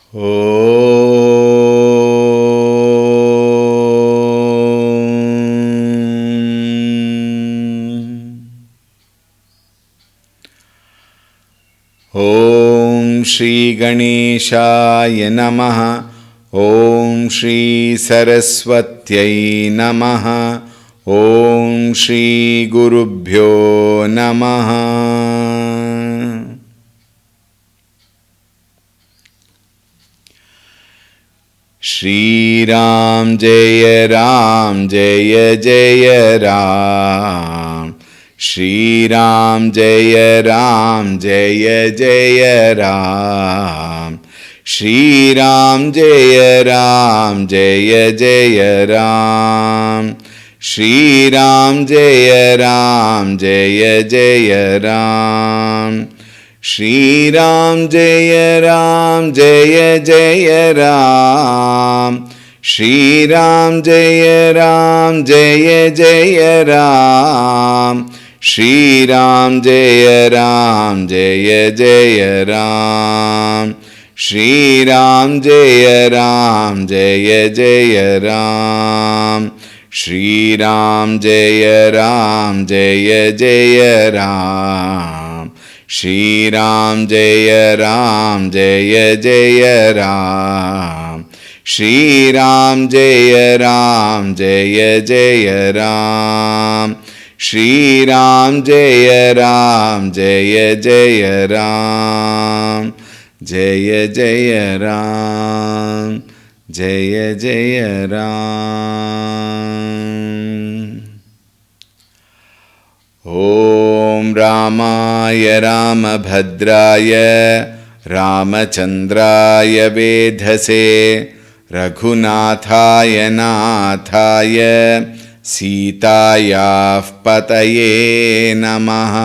ॐ श्री गणेशाय नमः। ॐ श्री सरस्वत्यै नमः। ॐ श्री गुरुभ्यो नमः। श्री राम जय जय राम। श्री राम जय जय राम। श्री राम जय जय राम। श्री राम जय जय राम। श्री राम जय जय राम। श्री राम जय जय राम। श्री राम जय जय राम। श्री राम जय जय राम। श्री राम जय जय राम। श्री राम जय जय राम। श्री राम जय जय राम। श्री राम जय जय राम। जय जय राम। जय जय राम। ॐ रामाय रामभद्राय रामचन्द्राय वेधसे रघुनाथाय नाथाय सीतायाः पतये नमः।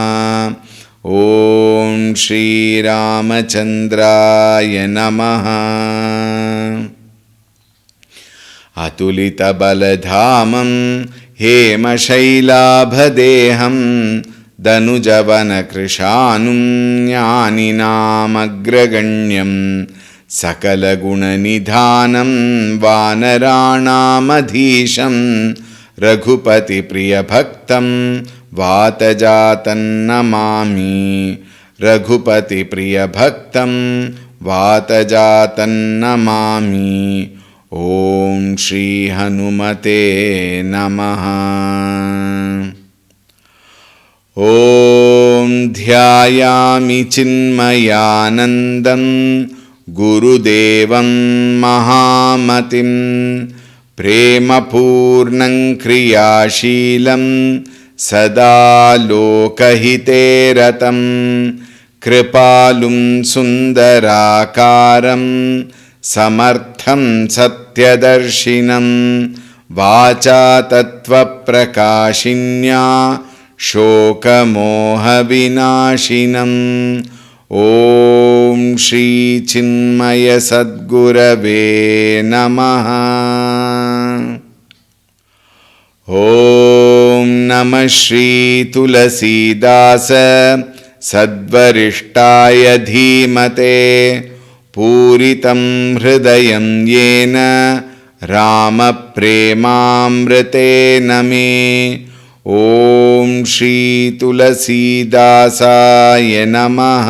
ॐ श्री रामचन्द्राय नमः। अतुलितबलधामं हेमशैलाभदेहं दनुजवनकृशानुं ज्ञानिनामग्रगण्यं सकलगुणनिधानं वानराणामधीशं रघुपतिप्रियभक्तं वातजातं नमामि। रघुपतिप्रियभक्तं वातजातं नमामि। ॐ श्री हनुमते नमः। ॐ ध्यायामि चिन्मयानन्दं गुरुदेवं महामतिं प्रेमपूर्णं क्रियाशीलं सदा लोकहिते रतं कृपालुं सुन्दराकारं समर्थं सत्यदर्शिनं वाचा तत्त्वप्रकाशिन्या शोकमोहविनाशिनं। ॐ श्री चिन्मय सद्गुरवे नमः। ॐ नमः श्री तुलसीदास सद्वरिष्ठाय धीमते पूरितं हृदयं येन रामप्रेमामृतेन मे। ॐ श्री तुलसीदासाय नमः।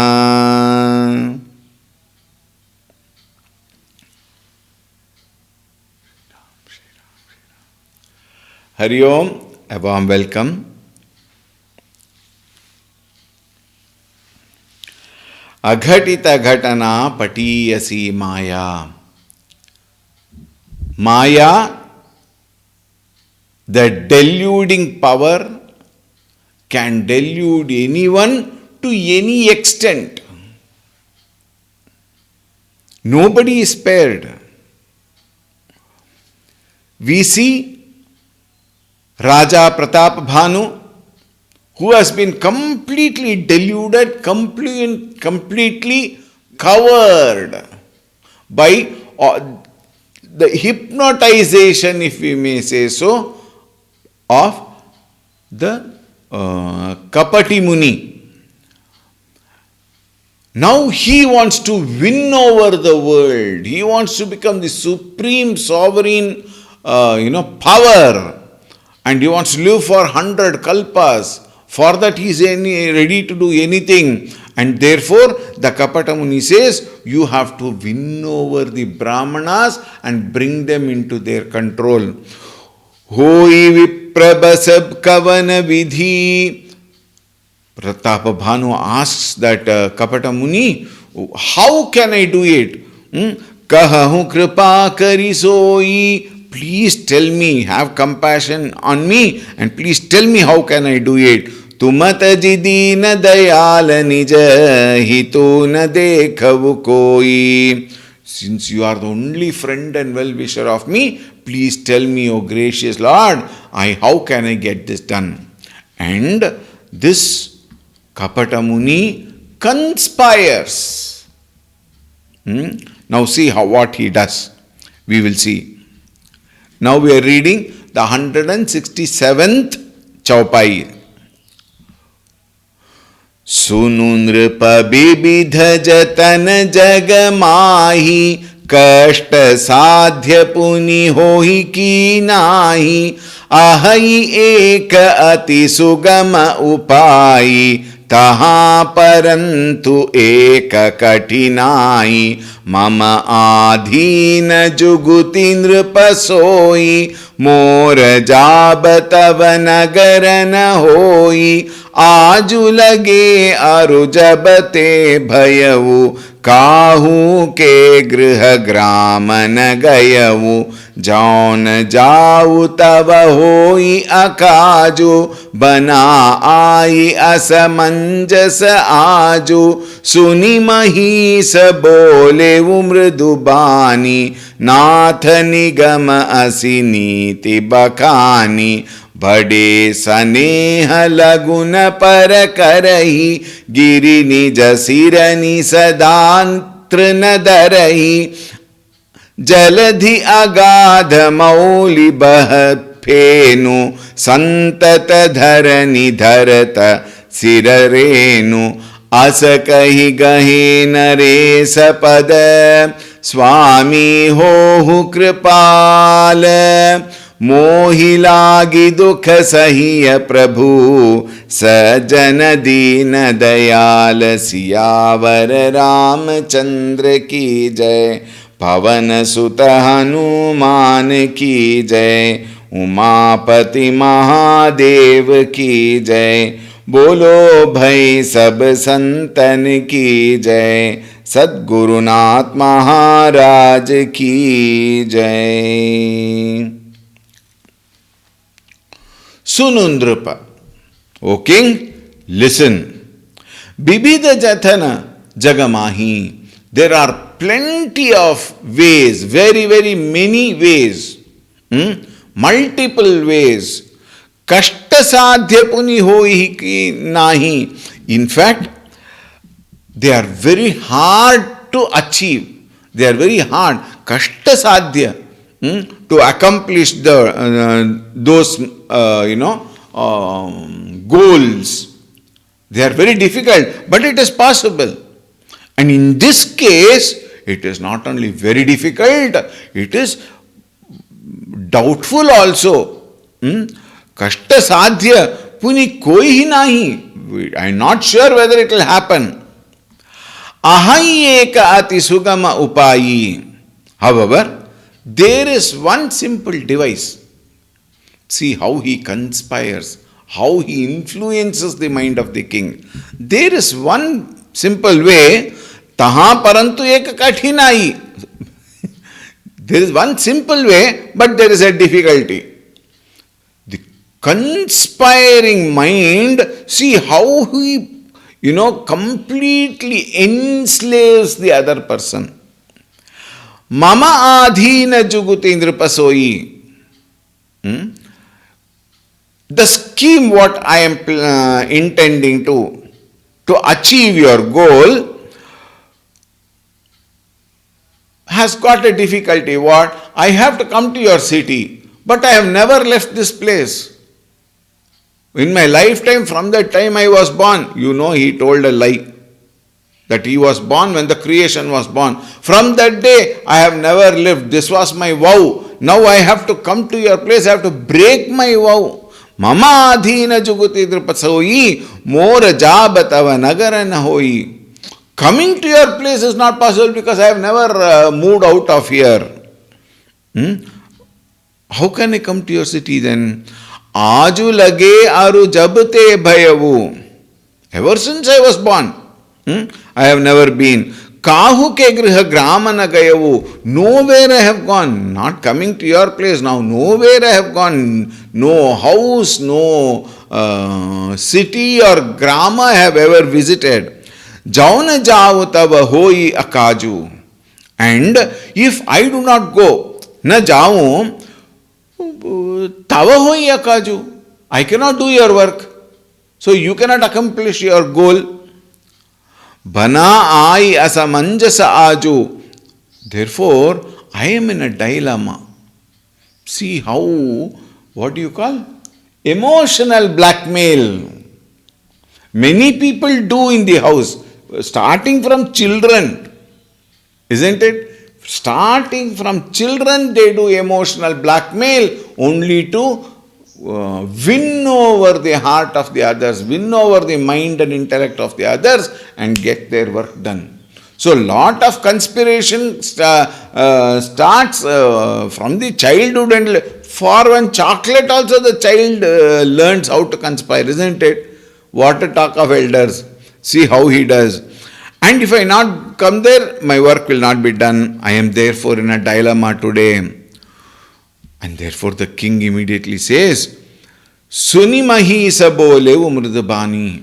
हरि ओम, a warm welcome. अघटित घटना पटीयसी माया। माया, the deluding power, can delude anyone to any extent. Nobody is spared. We see Raja Pratap Bhanu, who has been completely deluded, completely covered by the hypnotization, if we may say so, of the Kapati Muni. Now he wants to win over the world. He wants to become the supreme sovereign, power. And he wants to live for 100 kalpas. For that he is ready to do anything. And therefore the Kapata Muni says, you have to win over the Brahmanas and bring them into their control. Hoi viprabasab kavana vidhi. Pratapa Bhanu asks that Kapata Muni, how can I do it? Kahahu kripa kari soi. Please tell me, have compassion on me and please tell me how can I do it. Tumat jidi na dayal nija hitu na dekhavu koi. Since you are the only friend and well-wisher of me, please tell me, O gracious Lord, how can I get this done? And this Kapata Muni conspires. Now see what he does. We will see. Now we are reading the 167th Chaupai. Sunu nripa bibidha jatan jagamahi kashta sadhya puni hohi ki nahi ahai ek ati sugama upai तहाँ परंतु एक कठिनाई मम आधीन जुगुति नृप सोई मोर जाब तब नगर न होई आजु लगे अरु जब ते भयऊ काहू के गृह ग्राम न गयऊ जौन जाऊ तब होई अकाजु बना आई असमंजस आजु सुनी महिष बोले मृदुबानी नाथ निगम असी नीति बखानी बड़े स्नेह लगुन पर करही गिरि निज सिरनि सदांत्र न दरही जलधि अगाध मौलि बह फेनु संतत धरनि धरत सिर रेनु अस कहि गहे नरेश पद स्वामी होहु कृपाल मोहि लागी दुख सहिय प्रभु सजन दीन दयाल सियावर रामचंद्र की जय पवन सुत हनुमान की जय उमापति महादेव की जय बोलो भई सब संतन की जय सद्गुरुनाथ महाराज की जय. Sunundrapa, O king, listen. Bibida Jathana Jagamahi. There are plenty of ways, very, very many ways, multiple ways. Kashta sadhya puni hoi ki nahi. In fact, they are very hard to achieve. They are very hard. Kashta sadhya. To accomplish those goals. They are very difficult, but it is possible. And in this case, it is not only very difficult, it is doubtful also. Kashta sadhya puni koi hi nahi. I am not sure whether it will happen. Ahai eka ati sugama upayi. However, there is one simple device. See how he conspires, how he influences the mind of the king. There is one simple way. Taha parantu ek kathinai. There is one simple way, but there is a difficulty. The conspiring mind, see how he, completely enslaves the other person. Mama adhina juguti nripasoi. The scheme what I am intending to achieve your goal has got a difficulty. What? I have to come to your city, but I have never left this place. In my lifetime, from the time I was born, he told a lie. that he was born when the creation was born. From that day, I have never lived. This was my vow. Now I have to come to your place. I have to break my vow. Mama adhina juguti drupasoi, mora jabatava nagara hoi. Coming to your place is not possible because I have never moved out of here. How can I come to your city then? Aju lage aru jabte bhayavu. Ever since I was born, I have never been. Kahu ke griha gramana gayavu. Nowhere I have gone. Not coming to your place now. Nowhere I have gone. No house, no city or grama I have ever visited. Jauna javu tava hoi akaju. And if I do not go, na javu tava hoi akaju. I cannot do your work. So you cannot accomplish your goal. Bana ai asamanjasa aju. Therefore, I am in a dilemma. See how, what do you call? Emotional blackmail. Many people do in the house, starting from children. Isn't it? Starting from children, they do emotional blackmail only to win over the heart of the others, win over the mind and intellect of the others and get their work done. So, lot of conspiration starts from the childhood, and for one chocolate also the child learns how to conspire, isn't it? What to talk of elders. See how he does. And if I not come there, my work will not be done. I am therefore in a dilemma today. And therefore the king immediately says, Suni mahi sabolevu mridabani.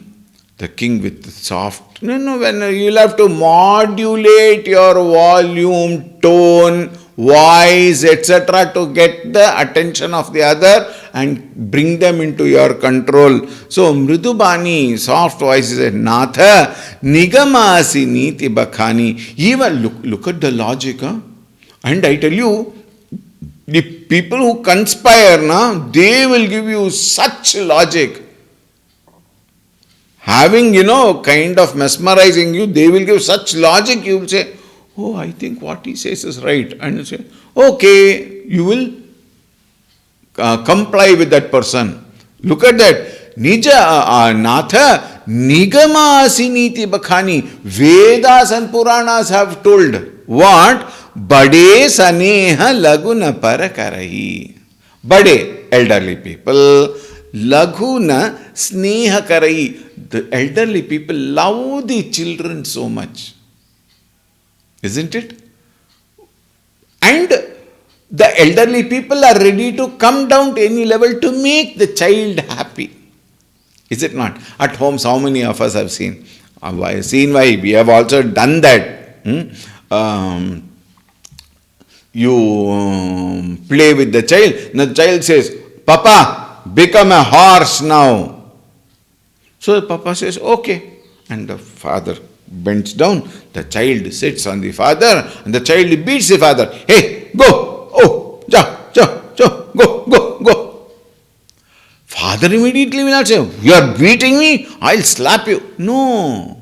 The king with soft, when you'll have to modulate your volume, tone, voice, etc. to get the attention of the other and bring them into your control. So mridubani, soft voice is a natha, nigamasi niti bakhani. Even look at the logic. And I tell you, the people who conspire, they will give you such logic. Having, kind of mesmerizing you, they will give such logic, you will say, oh, I think what he says is right. And you say, okay, you will comply with that person. Look at that. Nija Natha Nigama Asiniti Bakhani. Vedas and Puranas have told what? Bade Saneha Laguna Parakarahi. Bade, elderly people. Laguna Sneha Karai. The elderly people love the children so much. Isn't it? And the elderly people are ready to come down to any level to make the child happy. Is it not? At home, how many of us have seen? Why? We have also done that. You play with the child. And the child says, Papa, become a horse now. So the Papa says, okay. And the father bends down. The child sits on the father and the child beats the father. Hey, go. Oh, go. Father immediately will not say, you are beating me, I'll slap you. No.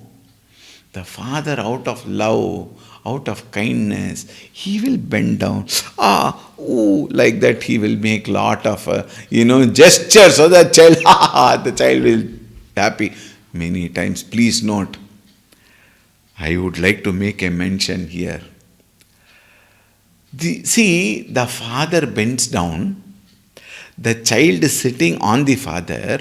The father, out of love, out of kindness, he will bend down. Like that he will make lot of, gestures so that the child will be happy. Many times, please note, I would like to make a mention here. The father bends down, the child is sitting on the father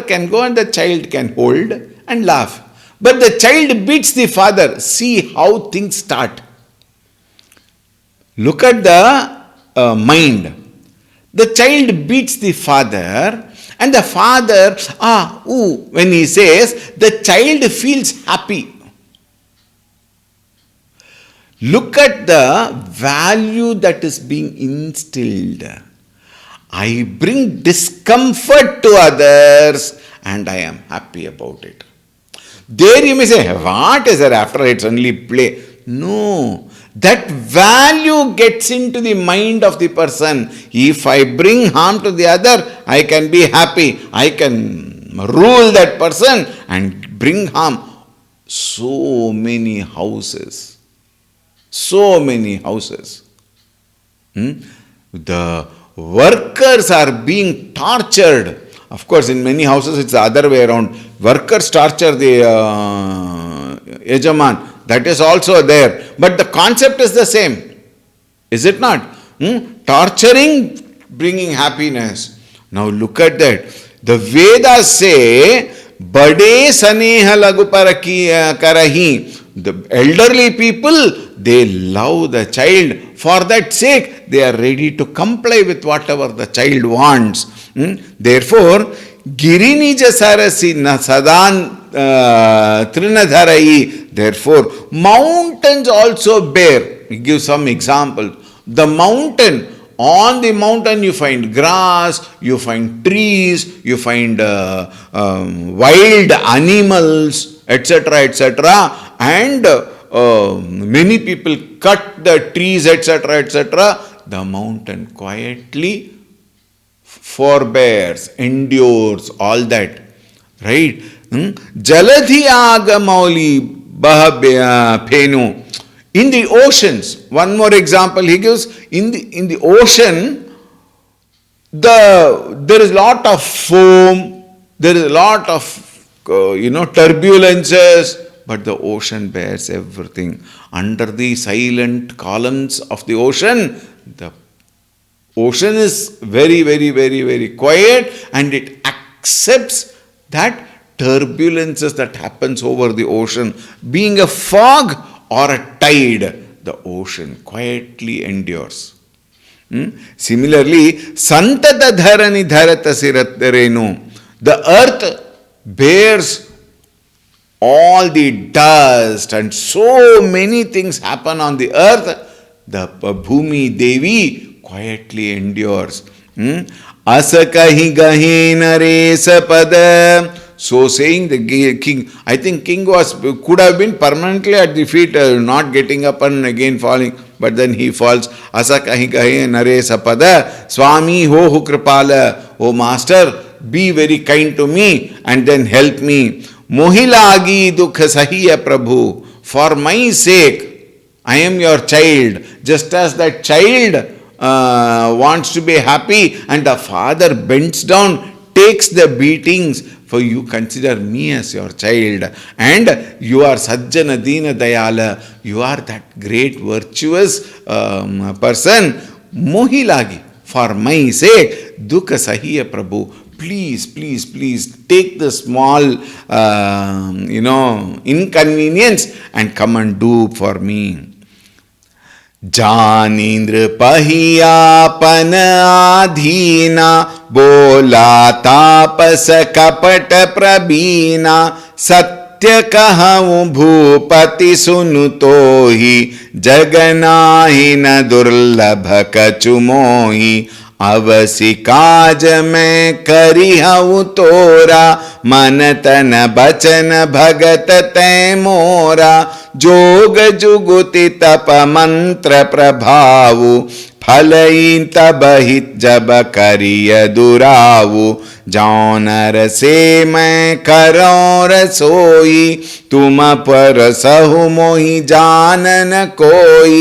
can go and the child can hold and laugh. But the child beats the father. See how things start. Look at the mind. The child beats the father and the father, when he says, the child feels happy. Look at the value that is being instilled. I bring discomfort to others and I am happy about it. There you may say, what is there after it's only play? No, that value gets into the mind of the person. If I bring harm to the other, I can be happy. I can rule that person and bring harm. So many houses. So many houses. The workers are being tortured. Of course, in many houses it's the other way around. Workers torture the Yajaman. That is also there. But the concept is the same. Is it not? Torturing, bringing happiness. Now look at that. The Vedas say, Bade saneha lagupara karahi. The elderly people, they love the child. For that sake, they are ready to comply with whatever the child wants. Therefore, Girinija sarasi sadan trinadharai. Therefore, mountains also bear. We give some example. The mountain, on the mountain you find grass, you find trees, you find wild animals, etc., etc. And many people cut the trees, etc., etc. The mountain quietly forbears, endures, all that. Right? Jaladhi agamauli baha phenu. In the oceans, one more example he gives, in the ocean, there is a lot of foam, there is a lot of turbulences, but the ocean bears everything. Under the silent columns of the ocean is very, very, very, very quiet, and it accepts that turbulences that happens over the ocean. Being a fog or a tide, the ocean quietly endures. Similarly, Santata dharani dharata sirattarenu. The earth bears all the dust, and so many things happen on the earth. The Bhumi Devi quietly endures. Asakahi gahi naresa pada. So saying, the king, I think king could have been permanently at the feet, not getting up and again falling, but then he falls. Asa kahi kahi naresa pada, Swami ho kripala, O master, be very kind to me and then help me. Mohilagi dukha sahiya prabhu, for my sake, I am your child. Just as that child wants to be happy and the father bends down, takes the beatings, for you consider me as your child, and you are Sajjana Dina Dayala, you are that great virtuous person. Mohilagi, for my sake, Dukha Sahiya Prabhu, please, please, please take the small, inconvenience and come and do for me. जानीन्द्र पहियापन आधीना, बोला तापस कपट प्रबीना, सत्य कहूँ भूपति सुनु तो ही, जगनाहि न दुर्लभ कछु मोहि, अवसि काज में करिहु तोरा, मन तन बचन भगत तै मोरा, जोग जुगुति तप मंत्र प्रभावु, फलई तब हित जब करिय दुरावु, जौनर से मैं करो रसोई, तुम पर सहु मोहि जानन कोई,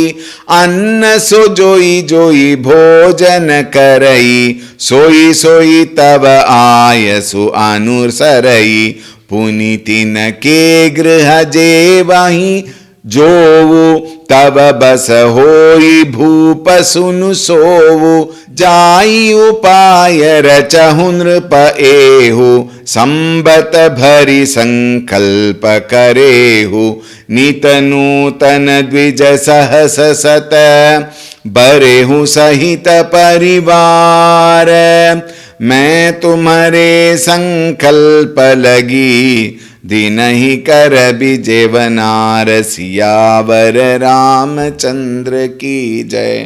अन्न सो जोई जोई भोजन करई, सोई सोई तब आयसु अनुसरई, पुनीतिन के गृह जेवहि जोवु, तब बस होई भूप सुनु सोवु, जाई उपाय रचहु नृप एहु, संबत भरि संकल्प करेहु, नित नूतन द्विज सहस सत, बरेहु सहित परिवार, मैं तुम्हारे संकल्प लगी, दिन ही कर बिजेवनार, सियावर रामचंद्र की जय,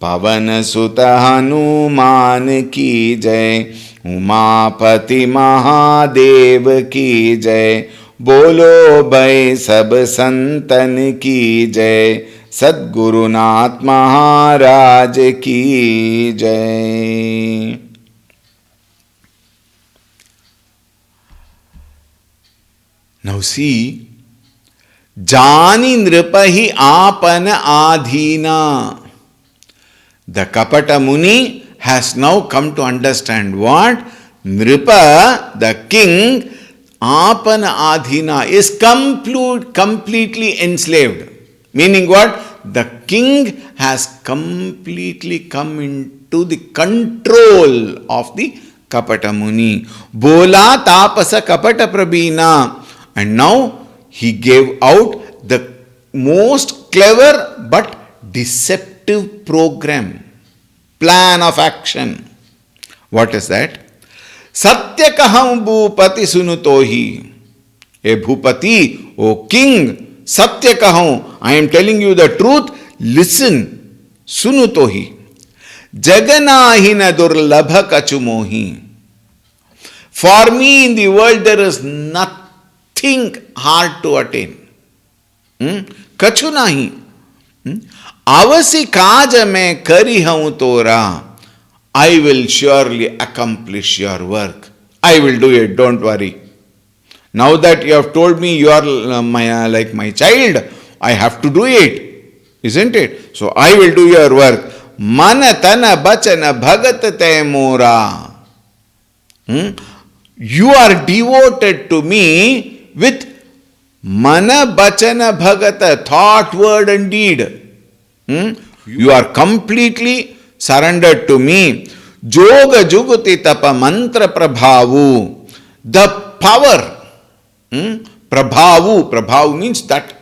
पवन सुत हनुमान की जय, उमापति महादेव की जय, बोलो भई सब संतन की जय, सद्गुरुनाथ महाराज की जय. Now see, Jani nripahi apana adhina. The Kapata Muni has now come to understand what? Nripa, the king, apana adhina, is completely enslaved. Meaning what? The king has completely come into the control of the Kapata Muni. Bola tapasa kapata prabhina. And now he gave out the most clever but deceptive program, plan of action. What is that? Satya kaham bhupati sunutohi. A bhupati, O king, satya kaham, I am telling you the truth, listen. Sunutohi. Jaganahina durlabha kachumohi. For me in the world there is nothing hard to attain. Kachu nahi. Avasi kaja mein kari haun tora. I will surely accomplish your work. I will do it, don't worry. Now that you have told me you are like my child, I have to do it, isn't it? So I will do your work. Mana tana bachana bhagat te mora. You are devoted to me with mana bachana bhagata, thought, word and deed. You are completely surrendered to me. Joga juguti tapa mantra prabhavu. The power. Prabhavu means that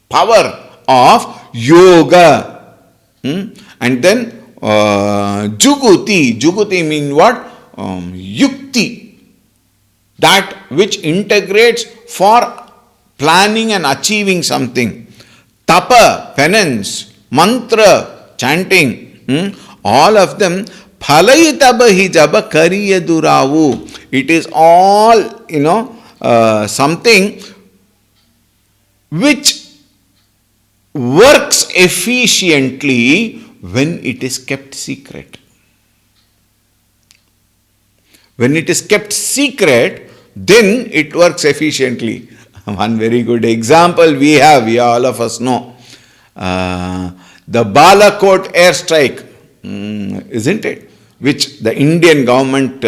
power of yoga. And then juguti. Juguti means what? Yukti. That which integrates for planning and achieving something. Tapa, penance. Mantra, chanting. All of them. Phalayitabahi jaba kariyaduravu. It is all, something which works efficiently when it is kept secret. When it is kept secret, then it works efficiently. One very good example we all of us know. The Balakot airstrike, isn't it? Which the Indian government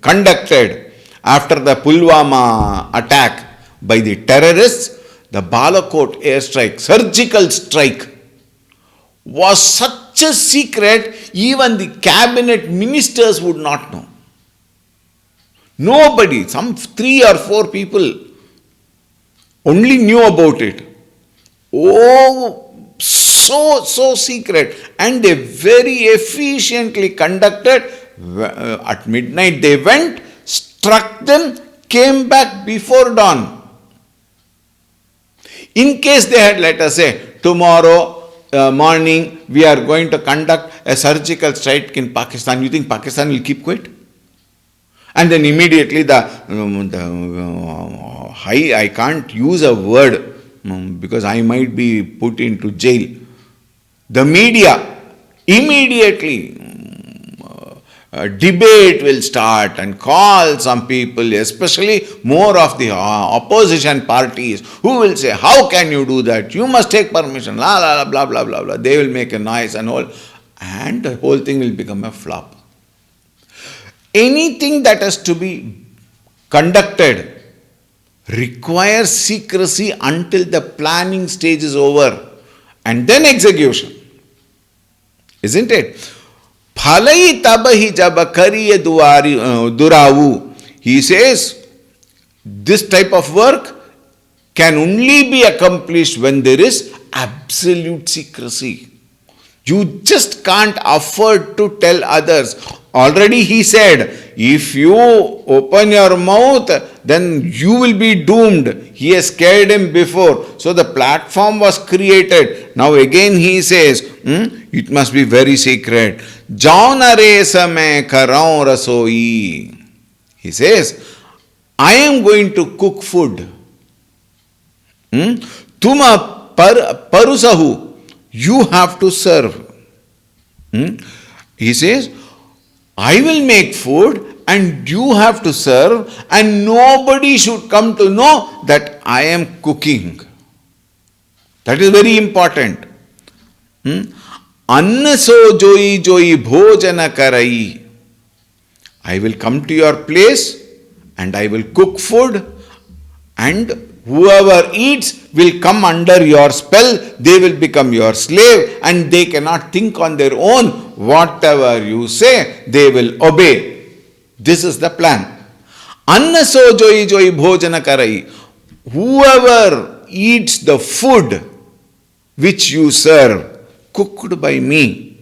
conducted after the Pulwama attack by the terrorists. The Balakot airstrike, surgical strike, was such a secret, even the cabinet ministers would not know. Nobody, some 3 or 4 people only knew about it. Oh, so secret. And they very efficiently conducted. At midnight they went, struck them, came back before dawn. In case they had, let us say, tomorrow morning we are going to conduct a surgical strike in Pakistan, you think Pakistan will keep quiet? And then immediately I can't use a word because I might be put into jail. The media immediately debate will start and call some people, especially more of the opposition parties, who will say, how can you do that? You must take permission, blah, blah, blah, blah. They will make a noise and all. And the whole thing will become a flop. Anything that has to be conducted requires secrecy until the planning stage is over and then execution. Isn't it? Phalai tabahi jaba kariye duravu. He says, this type of work can only be accomplished when there is absolute secrecy. You just can't afford to tell others. Already he said, if you open your mouth, then you will be doomed. He has scared him before. So the platform was created. Now again he says, it must be very secret. Jaunare same karau rasoi. He says, I am going to cook food. Tuma parusahu. You have to serve. He says, I will make food and you have to serve, and nobody should come to know that I am cooking. That is very important. Anna so joi joi bhojana karai. I will come to your place and I will cook food, and whoever eats will come under your spell. They will become your slave, and they cannot think on their own. Whatever you say, they will obey. This is the plan. Anna so joi joi bhojana karai. Whoever eats the food which you serve, cooked by me,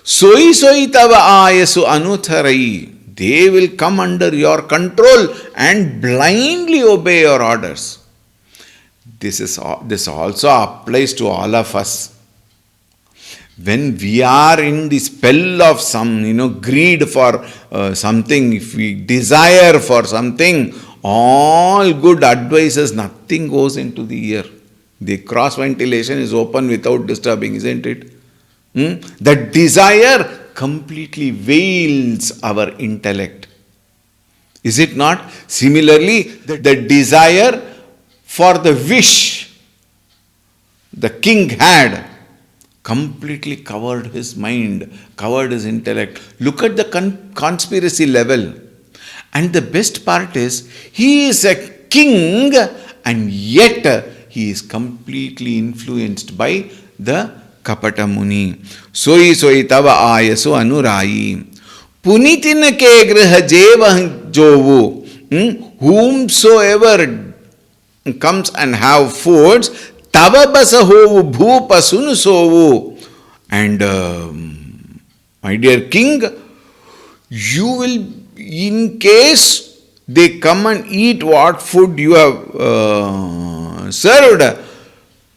soi soi tava ayasu anutharai. They will come under your control and blindly obey your orders. This also applies to all of us. When we are in the spell of some, greed for something, if we desire for something, all good advices, nothing goes into the ear. The cross ventilation is open without disturbing, isn't it? The desire completely veils our intellect. Is it not? Similarly, the desire for the wish the king had completely covered his mind, covered his intellect. Look at the conspiracy level. And the best part is, he is a king and yet he is completely influenced by the Kapata Muni. Soi soi tava ayasu anurayi. Punitin ke griha jeva jovu. Whomsoever comes and have foods, tava basahovu bhupa sunusovu. And my dear king, you will, in case they come and eat what food you have served,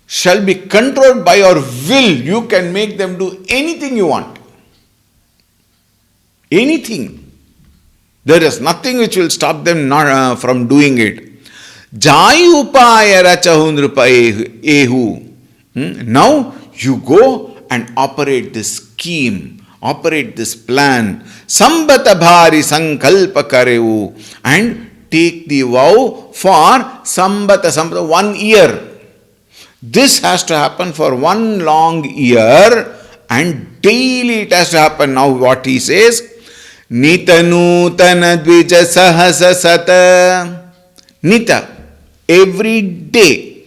shall be controlled by your will. You can make them do anything you want. Anything. There is nothing which will stop them from doing it. Jai upaya rachahundrupa ehu. Now you go and operate this scheme, operate this plan. Sambata bhari sankalpa karevu. And take the vow for sambata 1 year. This has to happen for 1 long year, and daily it has to happen. Now what he says, Nita nutana dvija sahasa sata. Nita, every day.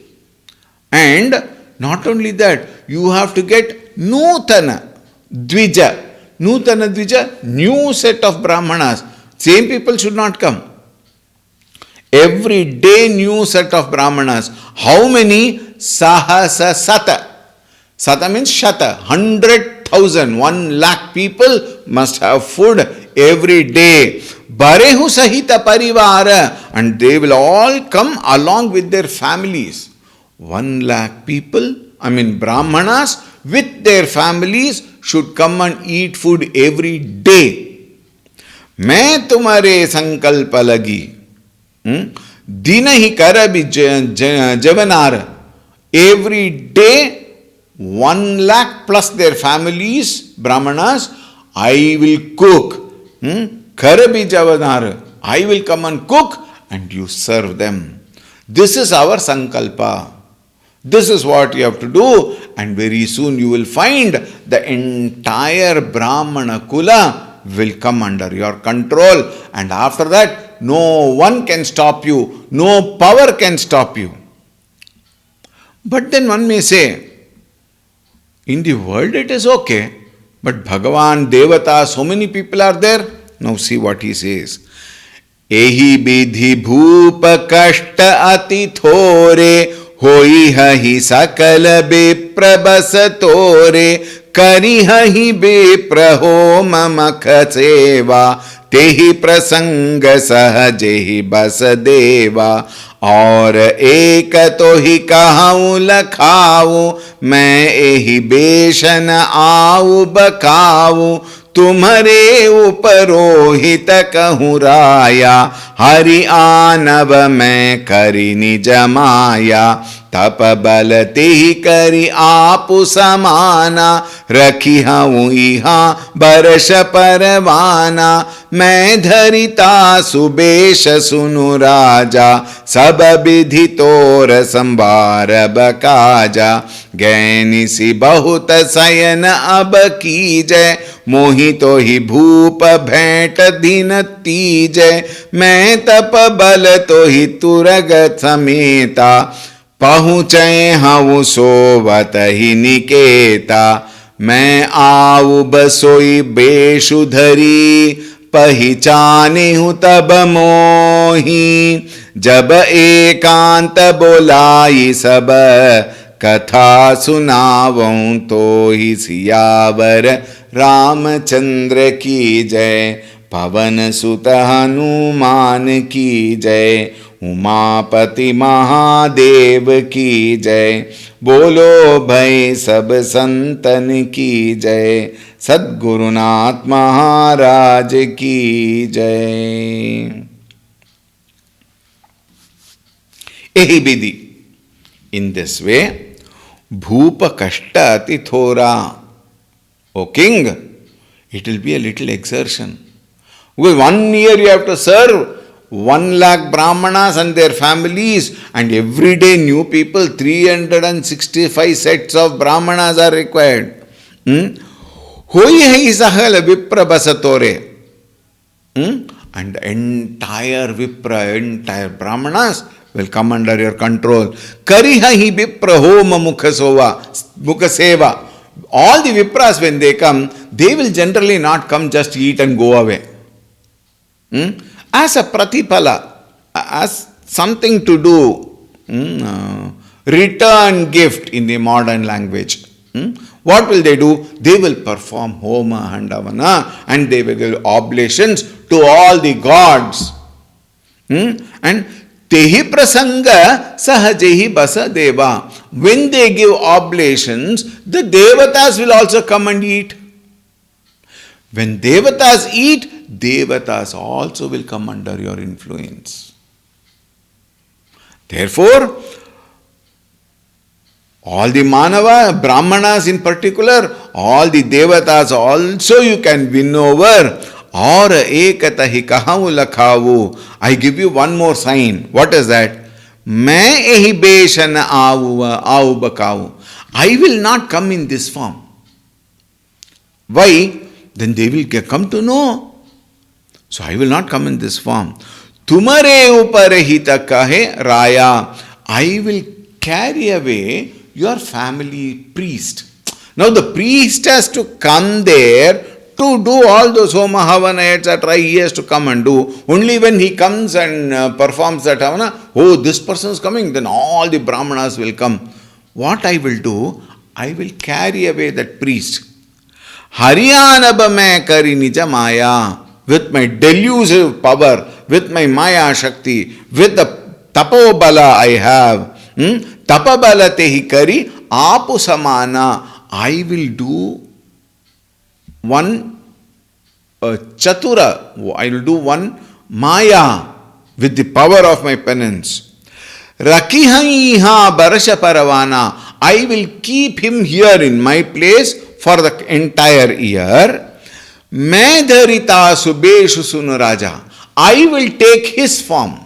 And not only that, you have to get nutana dvija. Nutana dvija, new set of brahmanas. Same people should not come. Every day new set of brahmanas. How many? Sahasa sata. Sata means shata. 100,000. 1 lakh people must have food every day. Barehu sahita parivara. And they will all come along with their families. 1 lakh people, brahmanas with their families should come and eat food every day. Main tumhare sankalpa lagi. Dina hi karabi javanar. Every day, 1 lakh plus their families, brahmanas, I will cook. Karabi javanar. I will come and cook and you serve them. This is our sankalpa. This is what you have to do, and very soon you will find the entire Brahmana Kula will come under your control, and after that, no one can stop you, no power can stop you. But then one may say, in the world it is okay, but Bhagavan, Devata, so many people are there. Now see what he says. Ehi bidhi bhupa kashta ati thore hoi hahi sakala beprabasa tore karihahi bepraho mamakha seva tehi prasanga sahajehi basadeva और एक तो ही कहाऊं लखाऊं मैं एही बेशन आऊं बकाऊं तुम्हारे उपरोहित कहूँ राया हरि आनव मैं करी निज माया तप बल तेहि करि आपु समाना, रखी हूँ इहा बरस परवाना। मैं धरिता सुबेश सुनु राजा, सब विधि तोर संभार बकाजा। गैनिसी बहुत सयन अब कीजय, मोहि तो ही भूप भेंट दिन तीजय। मैं तप बल तो ही तुरग समेता, पहुँचे हूँ सोवत ही निकेता। मैं आऊ बसोई बेशु धरी, पहिचाने हूँ तब मोही। जब एकांत बोलाई सब, कथा सुनावऊं तो ही सियावर रामचंद्र की जय। पवन सुत हनुमान की जय, उमापति महादेव की जय। बोलो भाई सब संतन की जय, सद्गुरुनाथ महाराज की जय। यही विधि, in this way, bhupa kashta ati thora. O king, it will be a little exertion. Because 1 year you have to serve 1 lakh brahmanas and their families, and every day new people, 365 sets of brahmanas are required. Hoi hai sahal vipra basatore. And entire vipra, entire brahmanas will come under your control. Kariha hi vipra homa mukha seva. All the vipras, when they come, they will generally not come just eat and go away. As a pratipala, as something to do, return gift in the modern language. What will they do? They will perform homa and havana, and they will give oblations to all the gods. And tehi prasanga sahajehi basa deva. When they give oblations, the devatas will also come and eat. When devatas eat, devatas also will come under your influence. Therefore, all the manava, brahmanas in particular, all the devatas also you can win over. Or ekata hi kahavu lakhavu. I give you one more sign. What is that? Main ehi beshan aavu bakavu. I will not come in this form. Why? Then they will come to know. So I will not come in this form. Tumare uparehita kahe raya. I will carry away your family priest. Now the priest has to come there to do all those homa, havana, etc. He has to come and do. Only when he comes and performs that havana, oh, this person is coming, then all the brahmanas will come. What I will do? I will carry away that priest. Haryanaba mein kari nija maya. With my delusive power, with my maya shakti, with the tapobala I have. Tapabala tehi kari apu samana. I will do one chatura, I will do one maya with the power of my penance. Rakihaiha barasha paravana. I will keep him here in my place for the entire year. Main dharita subeshu sunu raja. I will take his form.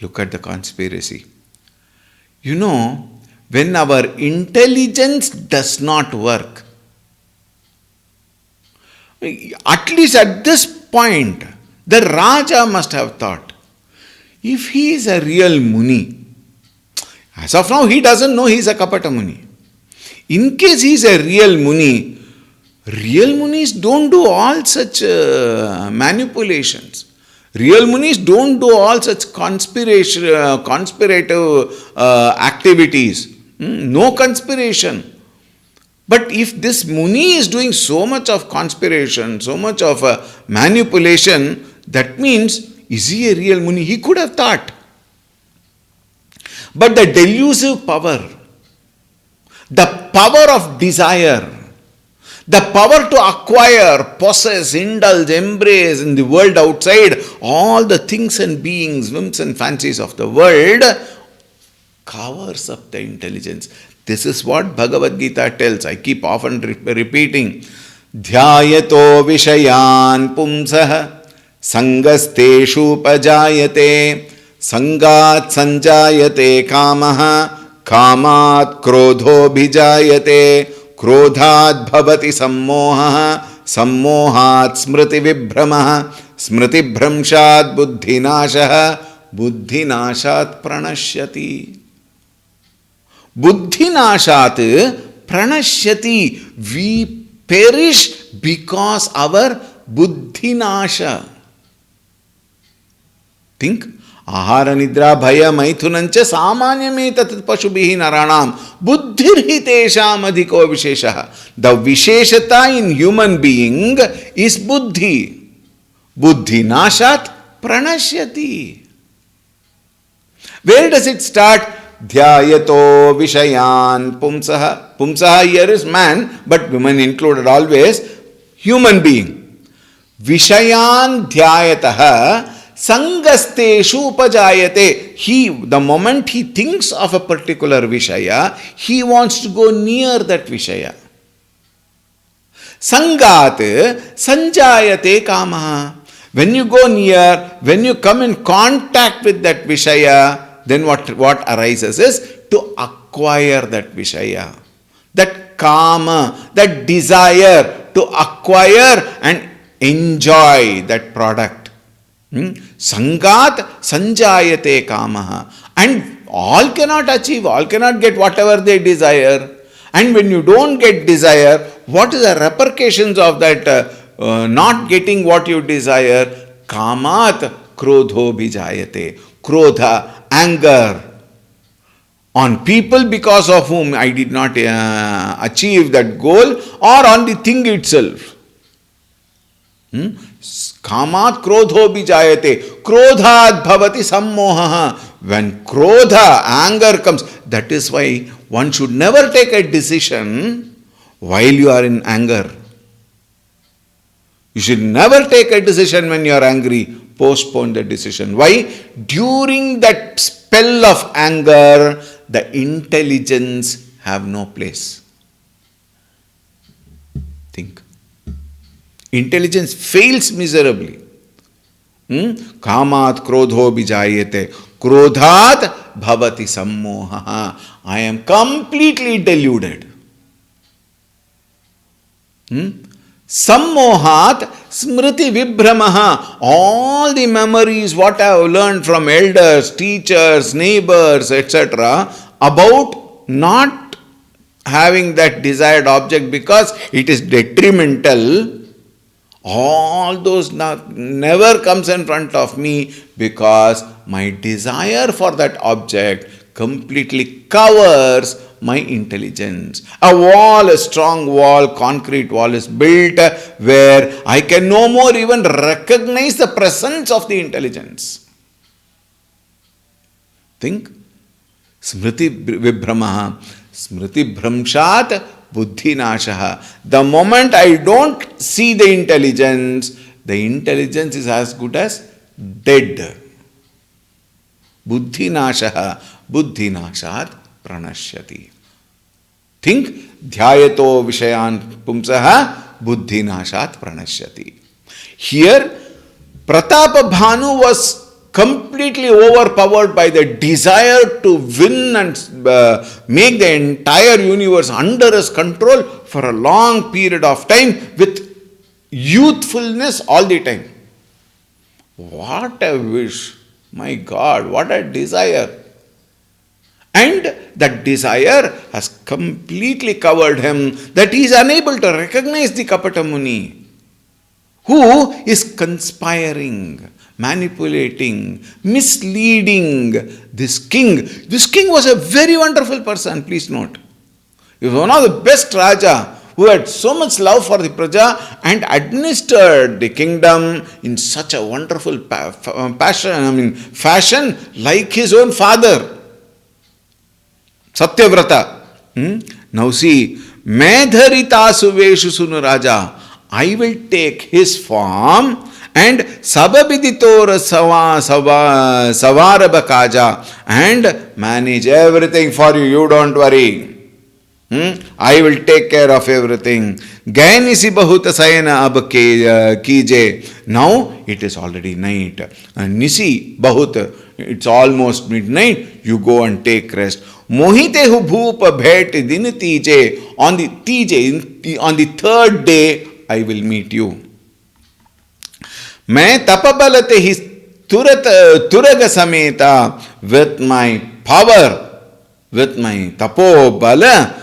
Look at the conspiracy. You know, when our intelligence does not work, at least at this point, the Raja must have thought, if he is a real Muni, as of now he doesn't know he is a Kapata Muni. In case he is a real Munis don't do all such manipulations. Real Munis don't do all such conspirative activities. No conspiration. But if this Muni is doing so much of conspiration, so much of manipulation, that means, is he a real Muni? He could have thought. But the delusive power, the power of desire, the power to acquire, possess, indulge, embrace in the world outside all the things and beings, whims and fancies of the world, covers up the intelligence. This is what Bhagavad Gita tells. I keep often repeating. Dhyayato vishayan pumsah sangasteshu pajayate sangat sanjayate kamaha kamat krodho bhijayate krodhat bhavati sammoha sammohat smriti vibhrama smriti bhramshat buddhinashah buddhinashat pranashyati. Buddhinashat pranashyati. We perish because our buddhinasha. Think. Ahara nidra bhaya maithunancha samanyame tat pashubhihi naranam buddhirhitesham adhiko visheshaha. The visheshata in human being is buddhi. Buddhinashat pranashyati. Where does it start? Dhyayato vishayan pumsaha. Pumsaha here is man, but women included always. Human being. Vishayan dhyayataha sangasteshu upajayate. The moment he thinks of a particular vishaya, he wants to go near that vishaya. Sangat sanjayate kamaha. When you go near, when you come in contact with that vishaya, then what arises is to acquire that vishaya, that kama, that desire to acquire and enjoy that product. Sangat sanjayate kamaha. And all cannot achieve, all cannot get whatever they desire. And when you don't get desire, what is the repercussions of that not getting what you desire? Kamat krodho bhijayate. Krodha, anger on people because of whom I did not achieve that goal, or on the thing itself. Kamat krodho bhijayate. Krodhat bhavati sammoha. When krodha, anger comes, that is why one should never take a decision while you are in anger. You should never take a decision when you are angry. Postpone the decision. Why? During that spell of anger, the intelligence have no place. Think. Intelligence fails miserably. Kamat krodho bijayate. Krodhat bhavati sammoha. I am completely deluded. Sammohat smriti vibhramaha. All the memories what I have learned from elders, teachers, neighbors, etc. about not having that desired object because it is detrimental, all those never comes in front of me because my desire for that object completely covers my intelligence. A wall, a strong wall, concrete wall is built where I can no more even recognize the presence of the intelligence. Think. Smriti vibhramaha. Smriti bhramshat buddhinashaha. The moment I don't see the intelligence is as good as dead. Buddhinashaha. Buddhinashat pranashyati. Think. Dhyayato vishayan pumsaha buddhinashat pranashyati. Here, Pratapa Bhanu was completely overpowered by the desire to win and make the entire universe under his control for a long period of time with youthfulness all the time. What a wish! My God, what a desire! And that desire has completely covered him that he is unable to recognize the Kapata Muni, who is conspiring, manipulating, misleading this king. This king was a very wonderful person, please note. He was one of the best Raja who had so much love for the Praja and administered the kingdom in such a wonderful fashion like his own father, Satyavrata. Now see, Medharita Suveshu Sunu Raja, I will take his form and Sababiditor Savaraba Kaja, and manage everything for you. You don't worry. I will take care of everything. Gainisi bahut sayana ab kije. Now it is already night. And Nisi bahut, it's almost midnight. You go and take rest. Mohite hu bhupa bhet din tije. On the tije, on the third day, I will meet you. मैं तपबलते ही तुरग समेता, with my power, with my tapobala,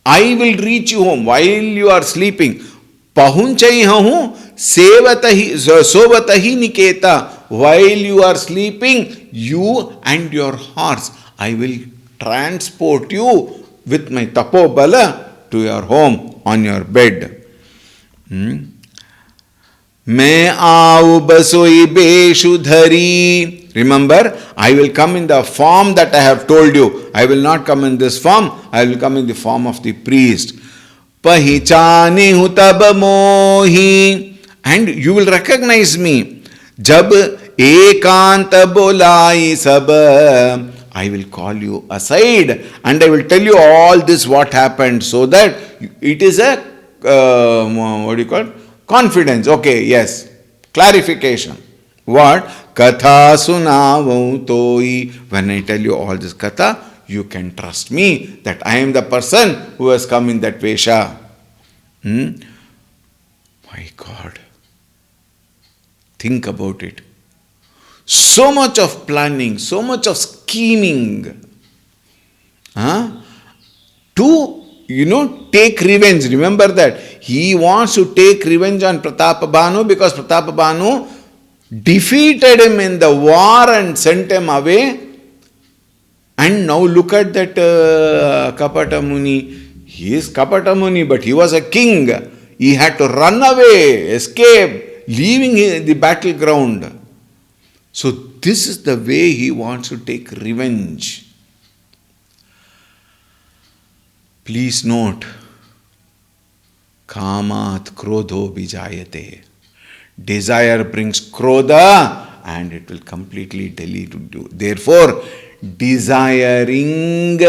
I will reach you home while you are sleeping. Pahunchai hu sovatahi niketa. While you are sleeping, you and your horse, I will transport you with my tapobala to your home on your bed. मैं आऊ बसोई बेशुधरी. Remember, I will come in the form that I have told you. I will not come in this form. I will come in the form of the priest. Pahichane hu tab mohi. And you will recognize me. Jab ekant bolai sab. I will call you aside and I will tell you all this what happened, so that it is a, what do you call it? Confidence. Okay, yes. Clarification. What? Katha sunavau toi. When I tell you all this katha, you can trust me that I am the person who has come in that vesha. My God. Think about it. So much of planning, so much of scheming. To take revenge. Remember that. He wants to take revenge on Pratapabhanu because Pratapabhanu defeated him in the war and sent him away. And now look at that Kapata Muni. He is Kapata Muni, but he was a king. He had to run away, escape, leaving the battleground. So this is the way he wants to take revenge. Please note, Kamat krodho bijayate. Desire brings krodha and it will completely delete you. Therefore, desiring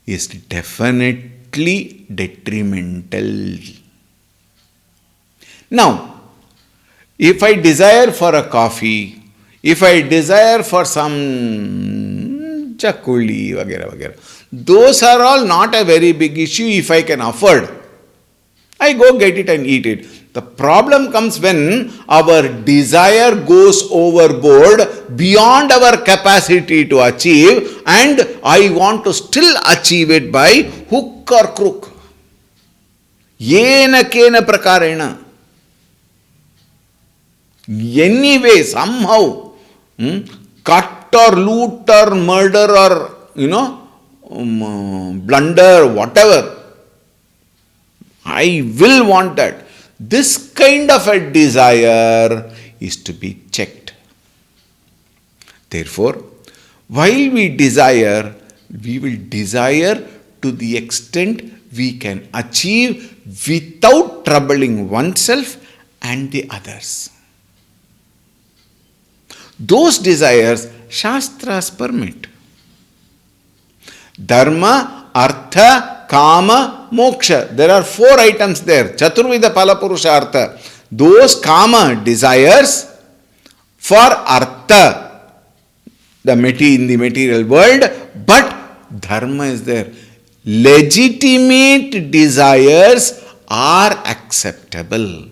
is definitely detrimental. Now, if I desire for a coffee, if I desire for some chakuli, vagera, vagera, those are all not a very big issue if I can afford. I go get it and eat it. The problem comes when our desire goes overboard beyond our capacity to achieve, and I want to still achieve it by hook or crook. Yena kena prakarena. Anyway, somehow, cut or loot or murder or, blunder, whatever. I will want that. This kind of a desire is to be checked. Therefore, while we desire, we will desire to the extent we can achieve without troubling oneself and the others. Those desires, Shastras permit. Dharma, Artha, Kama, Moksha. There are 4 items there. Chaturvida Palapurushartha. Those Kama desires for Artha, in the material world, but Dharma is there. Legitimate desires are acceptable.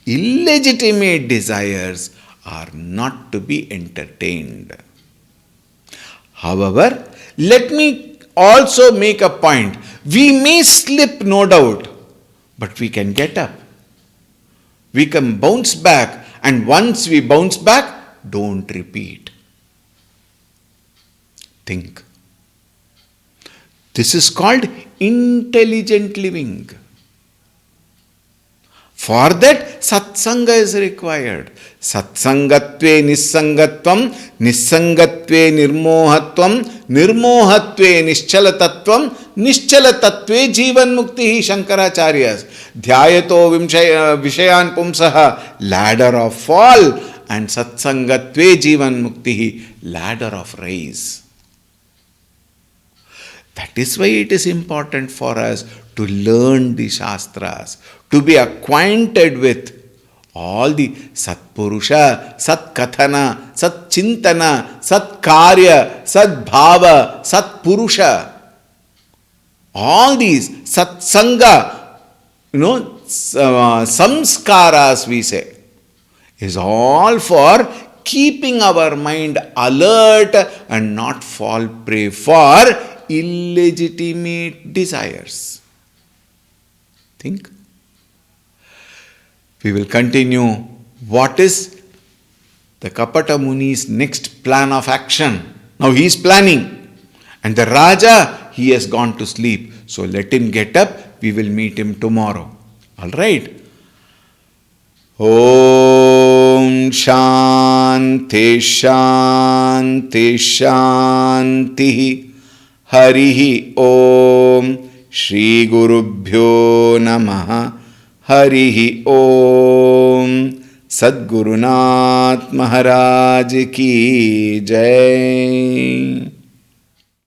Illegitimate desires are not to be entertained. However, let me also make a point. We may slip, no doubt, but we can get up. We can bounce back, and once we bounce back, don't repeat. Think. This is called intelligent living. For that, satsanga is required. Satsangatve nissangatvam, nissangatve nirmohatvam, nirmohatve nischalatattvam, nischalatatve jivan mukti, Shankaracharyas. ध्यायतो विषयान् पुंसः, ladder of fall, and satsangatve jivan mukti, ladder of rise. That is why it is important for us to learn the Shastras, to be acquainted with all the Satpurusha, Satkathana, Satchintana, Satkarya, Satbhava, Satpurusha. All these Satsanga, samskaras we say, is all for keeping our mind alert and not fall prey for illegitimate desires. Think. We will continue what is the Kapata Muni's next plan of action. Now he is planning, and the Raja, he has gone to sleep. So let him get up. We will meet him tomorrow. All right. Om Shanti Shanti Shanti. Harihi Om Shri Gurubhyo Namaha. Harihi Om. Sadgurunath Maharaj Ki Jai.